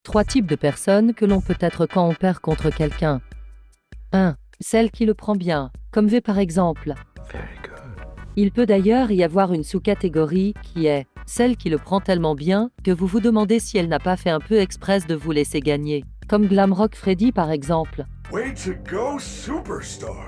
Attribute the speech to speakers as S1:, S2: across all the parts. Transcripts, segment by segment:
S1: 3 types de personnes que l'on peut être quand on perd contre quelqu'un. 1. Celle qui le prend bien, comme V par exemple. Il peut d'ailleurs y avoir une sous-catégorie qui est celle qui le prend tellement bien que vous vous demandez si elle n'a pas fait un peu express de vous laisser gagner. Comme Glamrock Freddy par exemple.
S2: Way to go, superstar!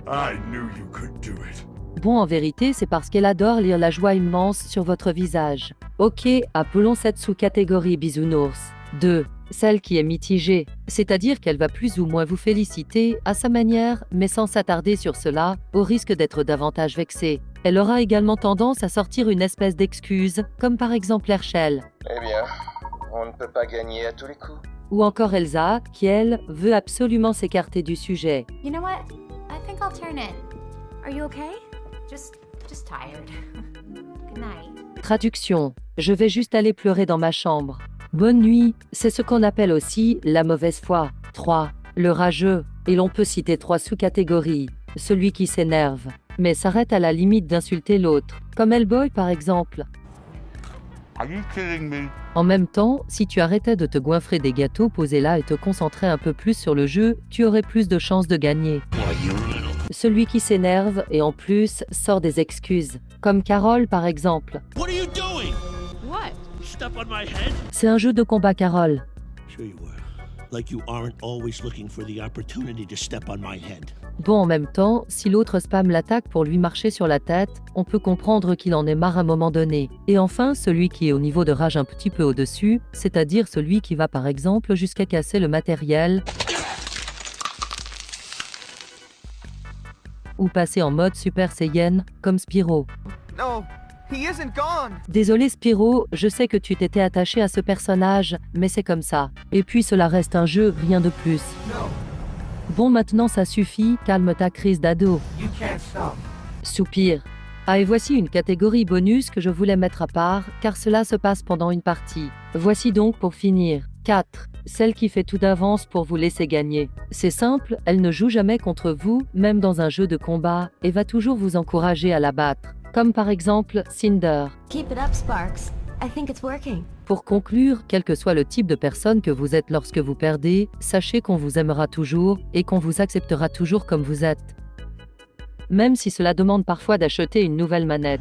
S2: I knew you could do it.
S1: Bon, en vérité, c'est parce qu'elle adore lire la joie immense sur votre visage. Ok, appelons cette sous-catégorie bisounours. 2. Celle qui est mitigée, c'est-à-dire qu'elle va plus ou moins vous féliciter à sa manière, mais sans s'attarder sur cela, au risque d'être davantage vexée. Elle aura également tendance à sortir une espèce d'excuse, comme par exemple Herschel.
S3: Eh bien, on ne peut pas gagner à tous les coups.
S1: Ou encore Elsa, qui elle, veut absolument s'écarter du sujet.
S4: You know what? I think I'll turn it. Are you okay? Just tired. Good night.
S1: Traduction. Je vais juste aller pleurer dans ma chambre. Bonne nuit, c'est ce qu'on appelle aussi la mauvaise foi. 3. Le rageux. Et l'on peut citer 3 sous-catégories. Celui qui s'énerve, mais s'arrête à la limite d'insulter l'autre, comme Hellboy par exemple.
S2: Are you kidding me?
S1: En même temps, si tu arrêtais de te goinfrer des gâteaux posés là et te concentrais un peu plus sur le jeu, tu aurais plus de chances de gagner. Celui qui s'énerve et en plus sort des excuses, comme Carole par exemple.
S5: What are you doing? What? Step on my head?
S1: C'est un jeu de combat Carole.
S5: Sure you were. Like you aren't always looking for the opportunity to step on my head.
S1: Bon, en même temps, si l'autre spam l'attaque pour lui marcher sur la tête, on peut comprendre qu'il en est marre à un moment donné. Et enfin, celui qui est au niveau de rage un petit peu au-dessus, c'est-à-dire celui qui va par exemple jusqu'à casser le matériel ou passer en mode Super Saiyan, comme Spyro.
S6: No, he isn't gone.
S1: Désolé Spyro, je sais que tu t'étais attaché à ce personnage, mais c'est comme ça. Et puis cela reste un jeu, rien de plus.
S6: No,
S1: Bon, maintenant ça suffit, calme ta crise d'ado.
S6: you can't stop.
S1: Soupir. Ah, et voici une catégorie bonus que je voulais mettre à part, car cela se passe pendant une partie. Voici donc pour finir. 4. Celle qui fait tout d'avance pour vous laisser gagner. C'est simple, elle ne joue jamais contre vous, même dans un jeu de combat, et va toujours vous encourager à la battre. Comme par exemple Cinder.
S4: Keep it up, Sparks. I think it's working.
S1: Pour conclure, quel que soit le type de personne que vous êtes lorsque vous perdez, sachez qu'on vous aimera toujours et qu'on vous acceptera toujours comme vous êtes. Même si cela demande parfois d'acheter une nouvelle manette.